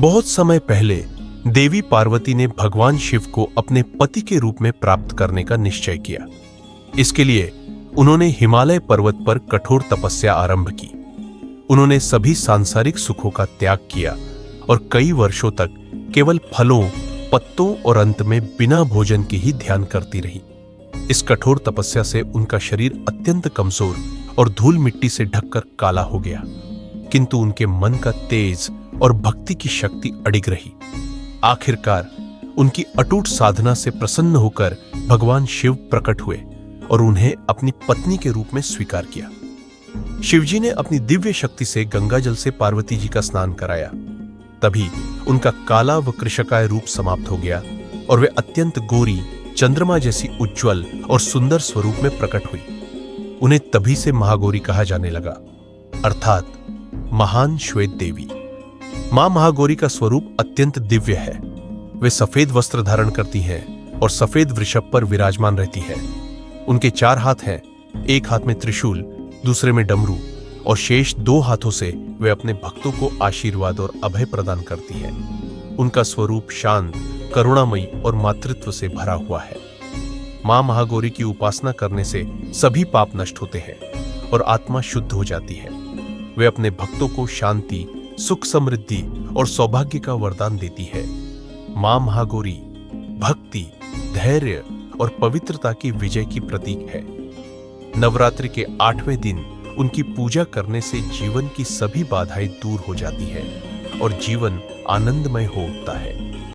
बहुत समय पहले देवी पार्वती ने भगवान शिव को अपने पति के रूप में प्राप्त करने का निश्चय किया। इसके लिए उन्होंने हिमालय पर्वत पर कठोर तपस्या आरंभ की। उन्होंने सभी सांसारिक सुखों का त्याग किया और कई वर्षों तक केवल फलों, पत्तों और अंत में बिना भोजन के ही ध्यान करती रही। इस कठोर तपस्या से उनका शरीर अत्यंत कमजोर और धूल मिट्टी से ढककर काला हो गया, किंतु उनके मन का तेज और भक्ति की शक्ति अडिग रही। आखिरकार उनकी अटूट साधना से प्रसन्न होकर भगवान शिव प्रकट हुए और उन्हें अपनी पत्नी के रूप में स्वीकार किया। शिवजी ने अपनी दिव्य शक्ति से गंगा जल से पार्वती जी का स्नान कराया। तभी उनका काला व कृशकाय रूप समाप्त हो गया और वे अत्यंत गोरी, चंद्रमा जैसी उज्ज्वल और सुंदर स्वरूप में प्रकट हुई। उन्हें तभी से महागौरी कहा जाने लगा, अर्थात महान श्वेत देवी। मां महागौरी का स्वरूप अत्यंत दिव्य है। वे सफेद वस्त्र धारण करती हैं और सफेद वृषभ पर विराजमान रहती है। उनके 4 हाथ हैं, एक हाथ में त्रिशूल, दूसरे में डमरू और शेष 2 हाथों से वे अपने भक्तों को आशीर्वाद और अभय प्रदान करती है। उनका स्वरूप शांत, करुणामयी और मातृत्व से भरा हुआ है। मां महागौरी की उपासना करने से सभी पाप नष्ट होते हैं और आत्मा शुद्ध हो जाती है। वे अपने भक्तों को शांति, सुख, समृद्धि और सौभाग्य का वरदान देती है। मां महागौरी भक्ति, धैर्य और पवित्रता की विजय की प्रतीक है। नवरात्रि के 8वें दिन उनकी पूजा करने से जीवन की सभी बाधाएं दूर हो जाती है और जीवन आनंदमय हो उठता है।